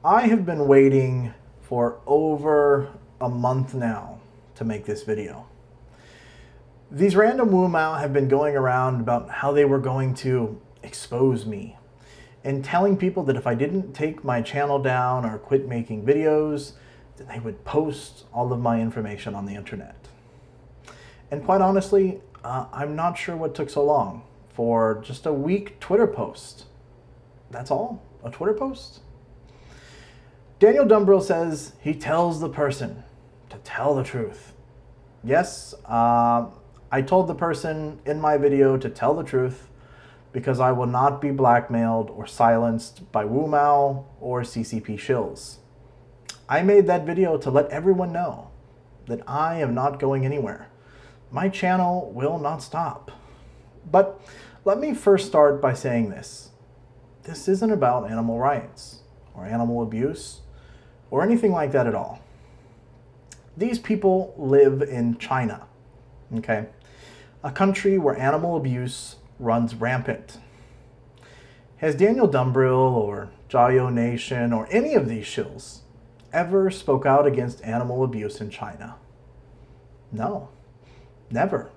I have been waiting for over a month now to make this video. These random Wu-Mao have been going around about how they were going to expose me and telling people that if I didn't take my channel down or quit making videos, then they would post all of my information on the internet. And quite honestly, I'm not sure what took so long for just a weak Twitter post. That's all? A Twitter post? Daniel Dumbrill says he tells the person to tell the truth. Yes, I told the person in my video to tell the truth because I will not be blackmailed or silenced by Wu-Mao or CCP shills. I made that video to let everyone know that I am not going anywhere. My channel will not stop. But let me first start by saying this. This isn't about animal rights or animal abuse or anything like that at all. These people live in China, okay? A country where animal abuse runs rampant. Has Daniel Dumbrill or Jiao Nation or any of these shills ever spoke out against animal abuse in China? No, never.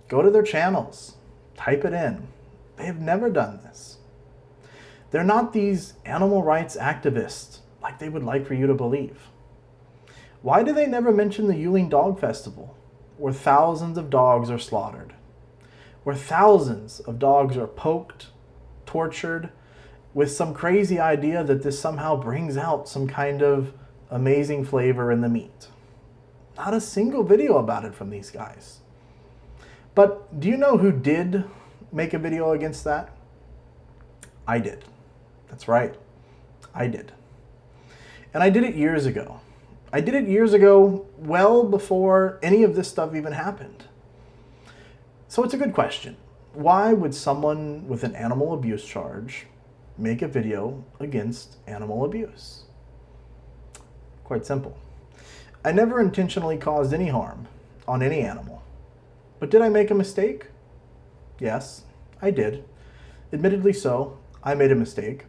Go to their channels, type it in. They have never done this. They're not these animal rights activists like they would like for you to believe. Why do they never mention the Yuling Dog Festival, where thousands of dogs are slaughtered, where thousands of dogs are poked, tortured, with some crazy idea that this somehow brings out some kind of amazing flavor in the meat? Not a single video about it from these guys. But do you know who did make a video against that? I did. That's right. I did. And I did it years ago. I did it years ago, well before any of this stuff even happened. So it's a good question. Why would someone with an animal abuse charge make a video against animal abuse? Quite simple. I never intentionally caused any harm on any animal. But did I make a mistake? Yes, I did. Admittedly so, I made a mistake.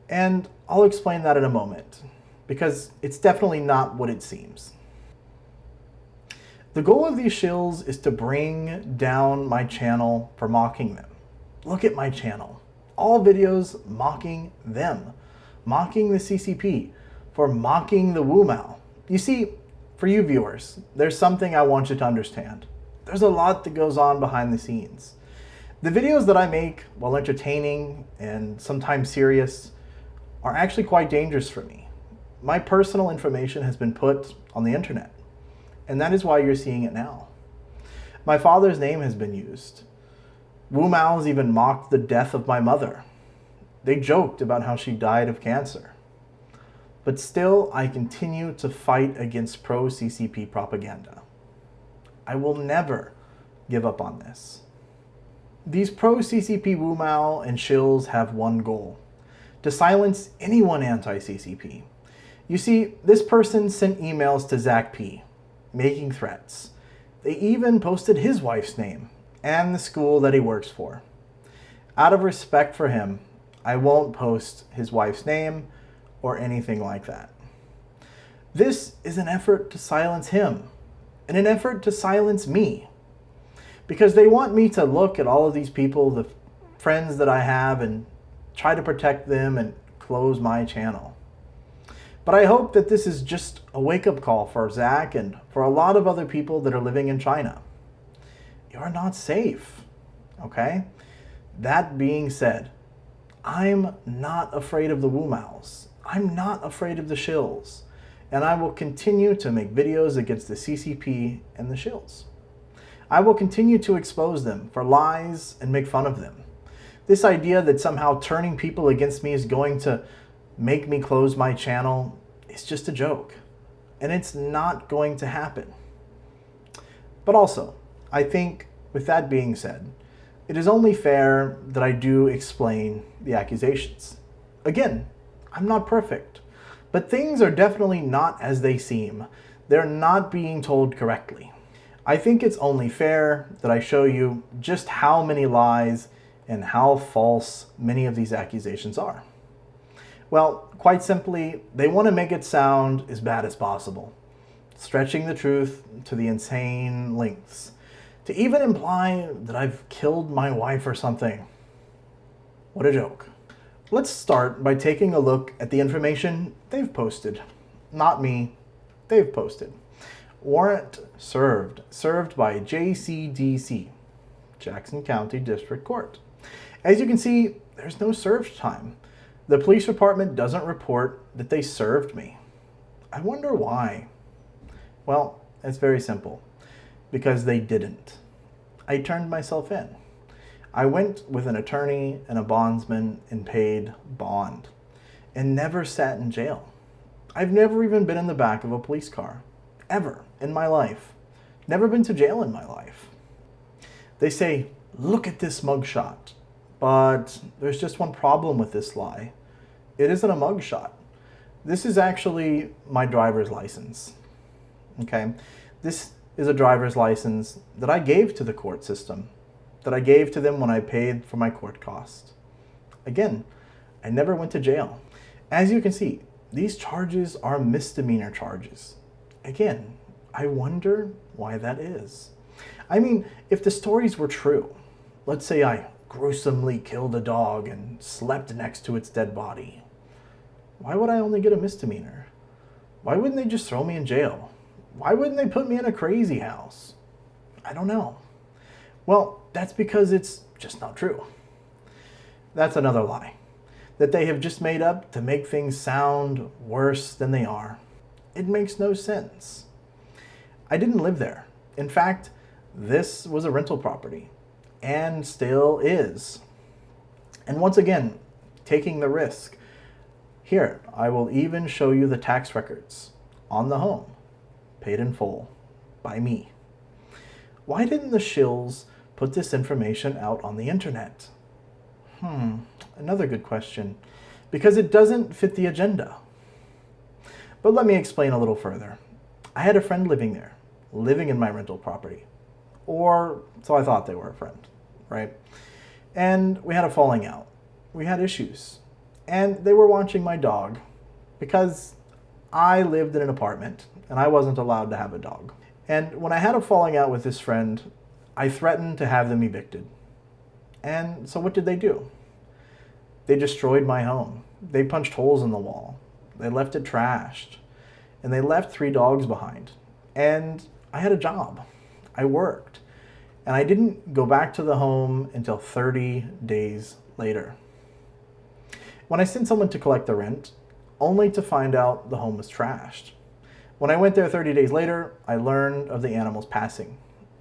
And I'll explain that in a moment, because it's definitely not what it seems. The goal of these shills is to bring down my channel for mocking them. Look at my channel. All videos mocking them, mocking the CCP, for mocking the Wu-Mao. You see, for you viewers, there's something I want you to understand. There's a lot that goes on behind the scenes. The videos that I make, while entertaining and sometimes serious, are actually quite dangerous for me. My personal information has been put on the internet, and that is why you're seeing it now. My father's name has been used. Wu-Mao's even mocked the death of my mother. They joked about how she died of cancer. But still, I continue to fight against pro-CCP propaganda. I will never give up on this. These pro-CCP Wu-Mao and shills have one goal: to silence anyone anti-CCP. You see, this person sent emails to Zach P, making threats. They even posted his wife's name and the school that he works for. Out of respect for him, I won't post his wife's name or anything like that. This is an effort to silence him and an effort to silence me, because they want me to look at all of these people, the friends that I have, and try to protect them and close my channel. But I hope that this is just a wake-up call for Zach and for a lot of other people that are living in China. You're not safe, okay? That being said, I'm not afraid of the Wu-Maos. I'm not afraid of the shills. And I will continue to make videos against the CCP and the shills. I will continue to expose them for lies and make fun of them. This idea that somehow turning people against me is going to make me close my channel is just a joke. And it's not going to happen. But also, I think with that being said, it is only fair that I do explain the accusations. Again, I'm not perfect, but things are definitely not as they seem. They're not being told correctly. I think it's only fair that I show you just how many lies and how false many of these accusations are. Well, quite simply, they want to make it sound as bad as possible, stretching the truth to the insane lengths, to even imply that I've killed my wife or something. What a joke. Let's start by taking a look at the information they've posted. Not me, they've posted. Warrant served by JCDC, Jackson County District Court. As you can see, there's no served time. The police department doesn't report that they served me. I wonder why. Well, it's very simple. Because they didn't. I turned myself in. I went with an attorney and a bondsman and paid bond, and never sat in jail. I've never even been in the back of a police car, ever in my life. Never been to jail in my life. They say, look at this mugshot. But there's just one problem with this lie. It isn't a mugshot. This is actually my driver's license. Okay? This is a driver's license that I gave to the court system, that I gave to them when I paid for my court costs. Again, I never went to jail. As you can see, these charges are misdemeanor charges. Again, I wonder why that is. I mean, if the stories were true, let's say I gruesomely killed a dog and slept next to its dead body, why would I only get a misdemeanor? Why wouldn't they just throw me in jail? Why wouldn't they put me in a crazy house? I don't know. Well, that's because it's just not true. That's another lie that they have just made up to make things sound worse than they are. It makes no sense. I didn't live there. In fact, this was a rental property and still is. And once again, taking the risk. Here, I will even show you the tax records on the home, paid in full by me. Why didn't the shills put this information out on the internet? Another good question. Because it doesn't fit the agenda. But let me explain a little further. I had a friend living there, living in my rental property. Or so I thought they were a friend, right? And we had a falling out. We had issues. And they were watching my dog because I lived in an apartment and I wasn't allowed to have a dog. And when I had a falling out with this friend, I threatened to have them evicted. And so what did they do? They destroyed my home. They punched holes in the wall. They left it trashed. And they left 3 dogs behind. And I had a job. I worked. And I didn't go back to the home until 30 days later. When I sent someone to collect the rent, only to find out the home was trashed. When I went there 30 days later, I learned of the animals passing.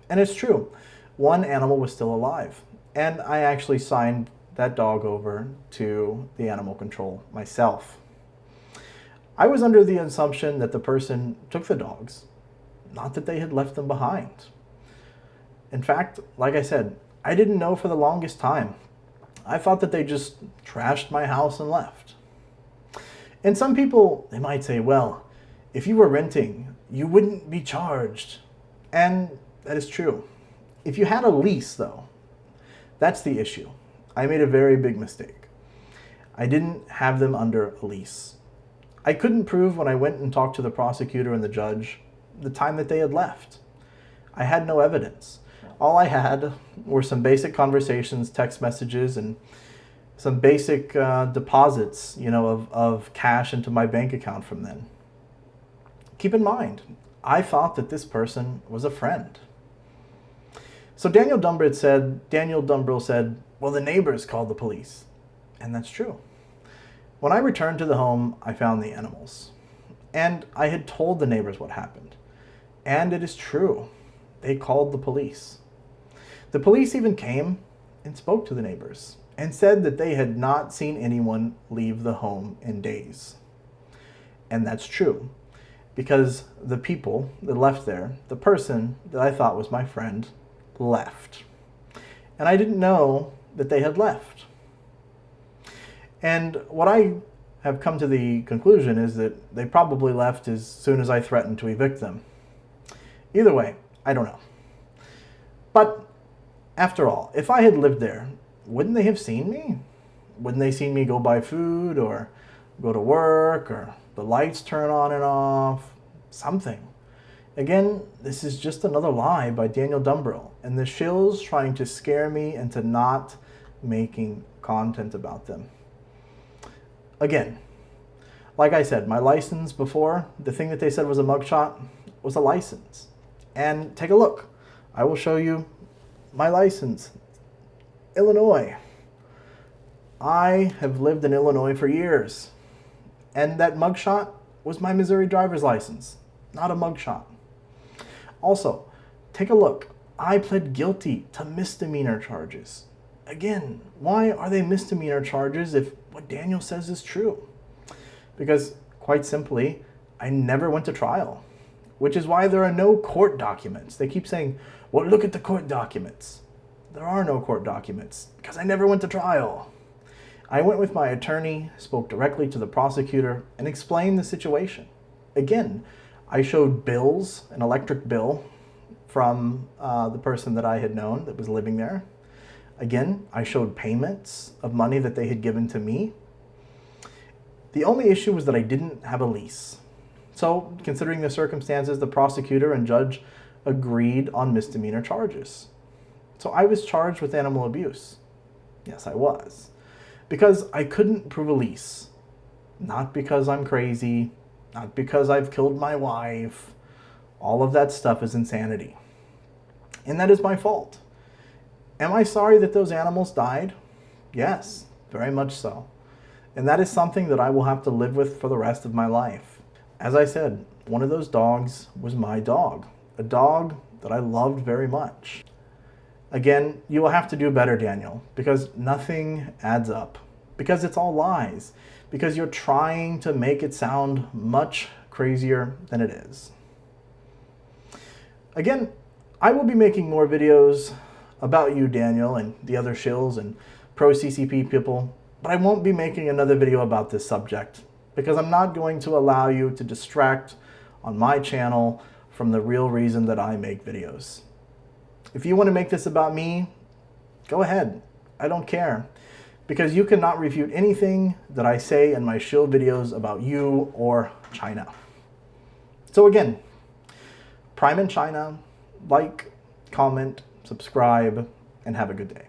And it's true, one animal was still alive. And I actually signed that dog over to the animal control myself. I was under the assumption that the person took the dogs, not that they had left them behind. In fact, like I said, I didn't know for the longest time. I thought that they just trashed my house and left. And some people, they might say, well, if you were renting, you wouldn't be charged. And that is true. If you had a lease, though, that's the issue. I made a very big mistake. I didn't have them under a lease. I couldn't prove when I went and talked to the prosecutor and the judge the time that they had left. I had no evidence. All I had were some basic conversations, text messages, and some basic deposits, of cash into my bank account from then. Keep in mind, I thought that this person was a friend. So Daniel Dumbrill said, well, the neighbors called the police. And that's true. When I returned to the home, I found the animals. And I had told the neighbors what happened. And it is true. They called the police. The police even came and spoke to the neighbors and said that they had not seen anyone leave the home in days. And that's true, because the people that left there, the person that I thought was my friend, left. And I didn't know that they had left. And what I have come to the conclusion is that they probably left as soon as I threatened to evict them. Either way, I don't know. But after all, if I had lived there, wouldn't they have seen me? Wouldn't they seen me go buy food or go to work, or the lights turn on and off, something. Again, this is just another lie by Daniel Dumbrill, and the shills trying to scare me into not making content about them. Again, like I said, my license before, the thing that they said was a mugshot was a license. And take a look. I will show you my license. Illinois. I have lived in Illinois for years. And that mugshot was my Missouri driver's license, not a mugshot. Also, take a look. I pled guilty to misdemeanor charges. Again, why are they misdemeanor charges if what Daniel says is true? Because, quite simply, I never went to trial, which is why there are no court documents. They keep saying, well, look at the court documents. There are no court documents because I never went to trial. I went with my attorney, spoke directly to the prosecutor, and explained the situation. Again, I showed bills, an electric bill from the person that I had known that was living there. Again, I showed payments of money that they had given to me. The only issue was that I didn't have a lease. So, considering the circumstances, the prosecutor and judge agreed on misdemeanor charges. So I was charged with animal abuse. Yes, I was. Because I couldn't prove a lease. Not because I'm crazy, not because I've killed my wife. All of that stuff is insanity. And that is my fault. Am I sorry that those animals died? Yes, very much so. And that is something that I will have to live with for the rest of my life. As I said, one of those dogs was my dog. A dog that I loved very much. Again, you will have to do better, Daniel, because nothing adds up. Because it's all lies. Because you're trying to make it sound much crazier than it is. Again, I will be making more videos about you, Daniel, and the other shills and pro-CCP people, but I won't be making another video about this subject because I'm not going to allow you to distract on my channel from the real reason that I make videos. If you want to make this about me, go ahead. I don't care. Because you cannot refute anything that I say in my shill videos about you or China. So again, Prime in China, like, comment, subscribe, and have a good day.